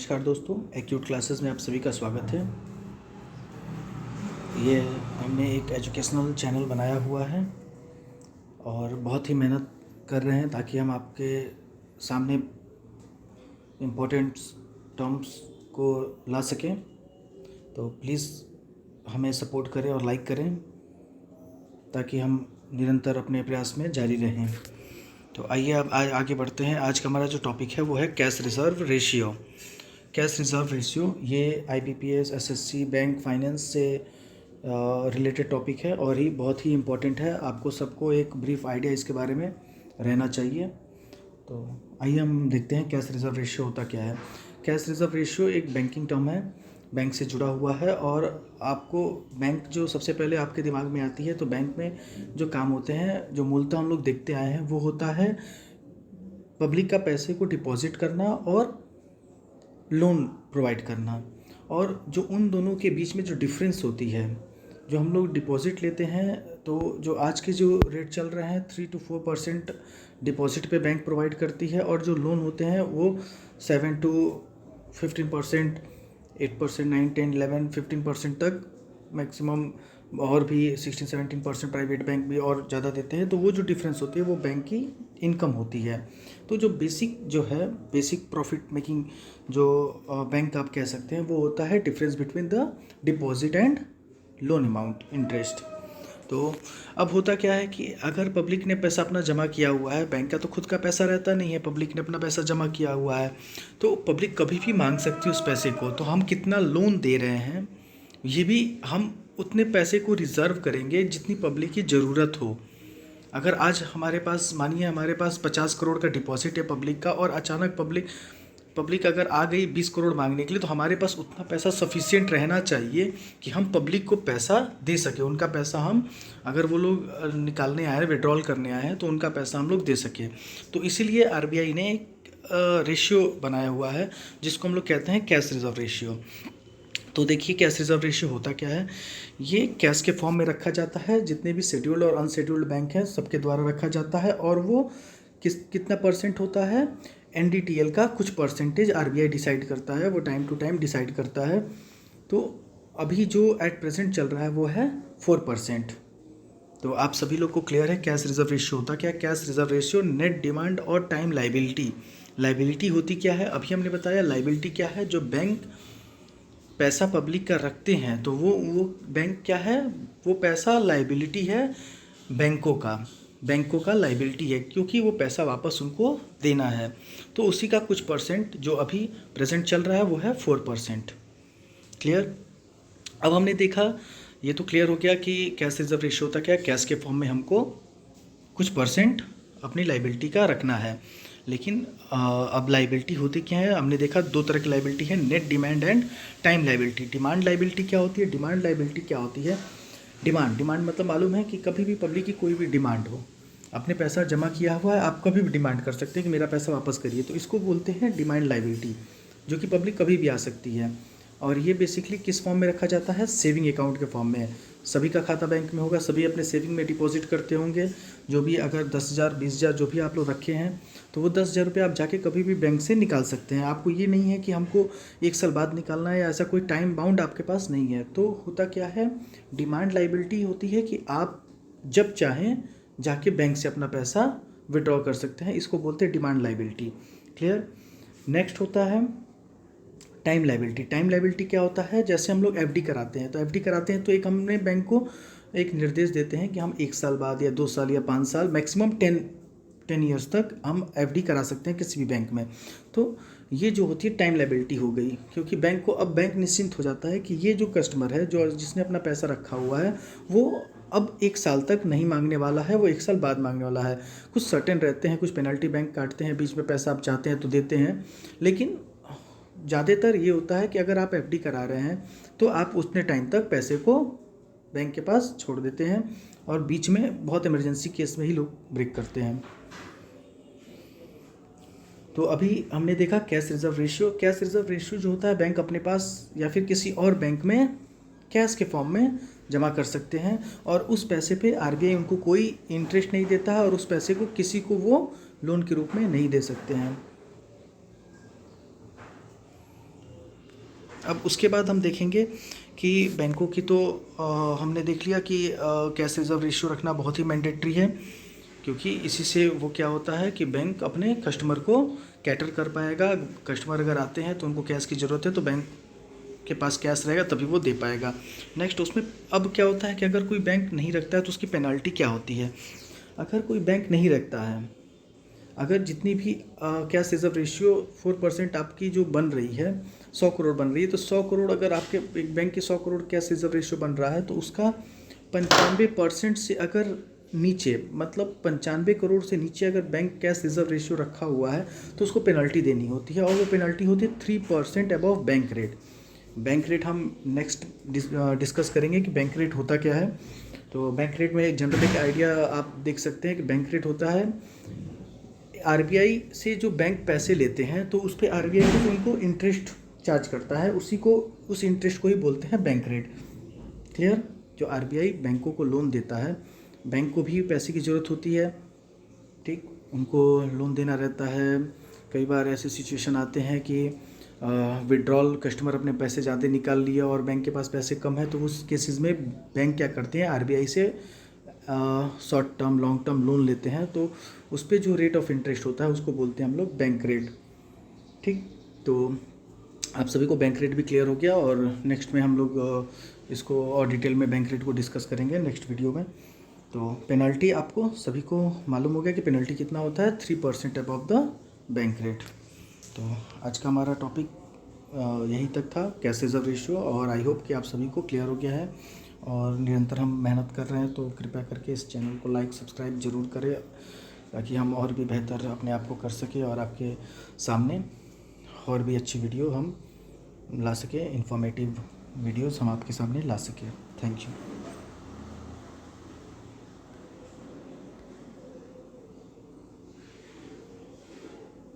नमस्कार दोस्तों, acute classes में आप सभी का स्वागत है। ये हमने एक एजुकेशनल चैनल बनाया हुआ है और बहुत ही मेहनत कर रहे हैं ताकि हम आपके सामने इम्पोर्टेंट टर्म्स को ला सकें। तो प्लीज़ हमें सपोर्ट करें और लाइक करें ताकि हम निरंतर अपने प्रयास में जारी रहें। तो आइए अब आगे बढ़ते हैं। आज का हमारा जो टॉपिक है वो है cash reserve ratio. Cash reserve ratio ये IBPS, SSC, बैंक, फाइनेंस से रिलेटेड टॉपिक है और ही बहुत ही इम्पोर्टेंट है। आपको सबको एक ब्रीफ आइडिया इसके बारे में रहना चाहिए। तो आइए हम देखते हैं कैश रिज़र्व रेशियो होता क्या है। कैश रिज़र्व रेशियो एक बैंकिंग टर्म है, बैंक से जुड़ा हुआ है। और आपको बैंक जो सबसे पहले आपके दिमाग में आती है, तो बैंक में जो काम होते हैं, जो मूलतः हम लोग देखते आए हैं, वो होता है पब्लिक का पैसे को डिपॉजिट करना और लोन प्रोवाइड करना। और जो उन दोनों के बीच में जो डिफरेंस होती है, जो हम लोग डिपॉजिट लेते हैं, तो जो आज के जो रेट चल रहे हैं 3 to 4% डिपॉजिट पे बैंक प्रोवाइड करती है। और जो लोन होते हैं वो 7 to 15%, 8%, 9, 10, 11, 15% तक मैक्सिमम, और भी 16-17% प्राइवेट बैंक भी और ज़्यादा देते हैं। तो वो जो डिफरेंस होती है वो बैंक की इनकम होती है। तो जो बेसिक प्रॉफिट मेकिंग जो बैंक आप कह सकते हैं, वो होता है difference between the deposit and loan amount, interest. तो अब होता क्या है कि अगर पब्लिक ने पैसा अपना जमा किया हुआ है, बैंक का तो खुद का पैसा रहता नहीं है, पब्लिक ने अपना पैसा जमा किया हुआ है, तो पब्लिक कभी भी मांग सकती है उस पैसे को। तो हम कितना लोन दे रहे हैं, ये भी हम उतने पैसे को रिज़र्व करेंगे जितनी पब्लिक की ज़रूरत हो। अगर आज हमारे पास, मानिए हमारे पास 50 करोड़ का डिपॉजिट है पब्लिक का, और अचानक पब्लिक अगर आ गई 20 करोड़ मांगने के लिए, तो हमारे पास उतना पैसा सफिशिएंट रहना चाहिए कि हम पब्लिक को पैसा दे सकें। उनका पैसा हम, अगर वो लोग निकालने आए हैं, विड्रॉल करने आए हैं, तो उनका पैसा हम लोग दे सकें। तो इसीलिए RBI ने एक रेशियो बनाया हुआ है जिसको हम लोग कहते हैं कैश रिज़र्व रेशियो। तो देखिए कैश रिज़र्व रेशियो होता क्या है। ये कैश के फॉर्म में रखा जाता है, जितने भी शेड्यूल्ड और अनशेड्यूल्ड बैंक हैं सबके द्वारा रखा जाता है। और वो कितना परसेंट होता है, NDTL का कुछ परसेंटेज RBI डिसाइड करता है, वो टाइम टू टाइम डिसाइड करता है। तो अभी जो एट प्रेजेंट चल रहा है वो है 4%। तो आप सभी लोग को क्लियर है कैश रिज़र्व रेशियो होता क्या है। Cash reserve ratio net demand और टाइम लाइबिलिटी होती क्या है, अभी हमने बताया। लाइबिलिटी क्या है, जो बैंक पैसा पब्लिक का रखते हैं, तो वो बैंक क्या है, वो पैसा लाइबिलिटी है बैंकों का लाइबिलिटी है, क्योंकि वो पैसा वापस उनको देना है। तो उसी का कुछ परसेंट जो अभी प्रेजेंट चल रहा है वो है 4%। क्लियर। अब हमने देखा, ये तो क्लियर हो गया कि कैश रिजर्व रेशियो होता क्या है। कैश के फॉर्म में हमको कुछ परसेंट अपनी लाइबिलिटी का रखना है। लेकिन अब लाइबिलिटी होती क्या है, हमने देखा 2 तरह की लाइबिलिटी है, net demand and time liability. Demand liability क्या होती है, डिमांड लाइबिलिटी क्या होती है। डिमांड मतलब मालूम है कि कभी भी पब्लिक की कोई भी डिमांड हो, आपने पैसा जमा किया हुआ है, आप कभी भी डिमांड कर सकते हैं कि मेरा पैसा वापस करिए, तो इसको बोलते हैं डिमांड लाइबिलिटी, जो कि पब्लिक कभी भी आ सकती है। और ये बेसिकली किस फॉर्म में रखा जाता है, सेविंग अकाउंट के फॉर्म में। सभी का खाता बैंक में होगा, सभी अपने सेविंग में डिपॉजिट करते होंगे। जो भी, अगर 10,000 20,000 जो भी आप लोग रखे हैं, तो वो 10,000 रुपये आप जाके कभी भी बैंक से निकाल सकते हैं। आपको ये नहीं है कि हमको 1 साल बाद निकालना है, या ऐसा कोई टाइम बाउंड आपके पास नहीं है। तो होता क्या है, डिमांड लाइबिलिटी होती है कि आप जब चाहें जाके बैंक से अपना पैसा विड्रॉ कर सकते हैं, इसको बोलते हैं डिमांड लाइबिलिटी। क्लियर। नेक्स्ट होता है टाइम लाइबिलिटी। टाइम लाइबिलिटी क्या होता है, जैसे हम लोग FD कराते हैं, तो FD कराते हैं तो एक हमने बैंक को एक निर्देश देते हैं कि हम 1 साल बाद या 2 साल या 5 साल, मैक्सिमम 10 ईयर्स तक हम FD करा सकते हैं किसी भी बैंक में। तो ये जो होती है टाइम लाइबिलिटी हो गई, क्योंकि बैंक को, अब बैंक निश्चिंत हो जाता है कि ये जो कस्टमर है, जो जिसने अपना पैसा रखा हुआ है, वो अब 1 साल तक नहीं मांगने वाला है, वो 1 साल बाद मांगने वाला है। कुछ सर्टेन रहते हैं, कुछ पेनल्टी बैंक काटते हैं बीच में, पैसा आप चाहते हैं तो देते हैं। लेकिन ज़्यादातर ये होता है कि अगर आप FD करा रहे हैं तो आप उतने टाइम तक पैसे को बैंक के पास छोड़ देते हैं, और बीच में बहुत इमरजेंसी केस में ही लोग ब्रेक करते हैं। तो अभी हमने देखा cash reserve ratio. Cash reserve ratio जो होता है, बैंक अपने पास या फिर किसी और बैंक में कैश के फॉर्म में जमा कर सकते हैं, और उस पैसे पे RBI उनको कोई इंटरेस्ट नहीं देता है, और उस पैसे को किसी को वो लोन के रूप में नहीं दे सकते हैं। अब उसके बाद हम देखेंगे कि बैंकों की तो हमने देख लिया कि कैश रिजर्व रेशियो रखना बहुत ही मैंडेटरी है, क्योंकि इसी से वो क्या होता है कि बैंक अपने कस्टमर को कैटर कर पाएगा। कस्टमर अगर आते हैं तो उनको कैश की ज़रूरत है, तो बैंक के पास कैश रहेगा तभी वो दे पाएगा। नेक्स्ट उसमें अब क्या होता है कि अगर कोई बैंक नहीं रखता है तो उसकी पेनल्टी क्या होती है। अगर कोई बैंक नहीं रखता है, अगर जितनी भी कैश रिजर्व रेशियो 4% आपकी जो बन रही है, 100 करोड़ बन रही है, तो 100 करोड़ अगर आपके एक बैंक की 100 करोड़ कैश रिजर्व रेशियो बन रहा है तो उसका 95% से अगर नीचे, मतलब 95 करोड़ से नीचे अगर बैंक कैश रिजर्व रेशियो रखा हुआ है तो उसको पेनल्टी देनी होती है, और वो पेनल्टी होती है 3% above bank rate. Bank rate हम नेक्स्ट डिस्कस करेंगे कि बैंक रेट होता क्या है। तो बैंक रेट में जनरल एक आइडिया आप देख सकते हैं कि बैंक रेट होता है आरबीआई से जो बैंक पैसे लेते हैं तो उस पर आरबीआई को उनको इंटरेस्ट चार्ज करता है, उस इंटरेस्ट को ही बोलते हैं बैंक रेट। क्लियर? जो आरबीआई बैंकों को लोन देता है, बैंक को भी पैसे की ज़रूरत होती है, ठीक, उनको लोन देना रहता है। कई बार ऐसे सिचुएशन आते हैं कि विड्रॉल, कस्टमर अपने पैसे ज़्यादा निकाल लिया और बैंक के पास पैसे कम है, तो उस केसेस में बैंक क्या करते हैं, आरबीआई से short term long term loan लेते हैं, तो उस पर जो रेट ऑफ इंटरेस्ट होता है उसको बोलते हैं हम लोग बैंक रेट। ठीक, तो आप सभी को बैंक रेट भी क्लियर हो गया, और नेक्स्ट में हम लोग इसको और डिटेल में बैंक रेट को डिस्कस करेंगे नेक्स्ट वीडियो में। तो पेनल्टी आपको सभी को मालूम हो गया कि पेनल्टी कितना होता है, 3% अबव द बैंक रेट। तो आज का हमारा टॉपिक यही तक था, कैश रिजर्व रेशियो, और आई होप कि आप सभी को क्लियर हो गया है। और निरंतर हम मेहनत कर रहे हैं, तो कृपया करके इस चैनल को लाइक सब्सक्राइब ज़रूर करें, ताकि हम और भी बेहतर अपने आप को कर सकें और आपके सामने और भी अच्छी वीडियो हम ला सकें, इन्फॉर्मेटिव वीडियोस हम आपके सामने ला सकें। Thank you.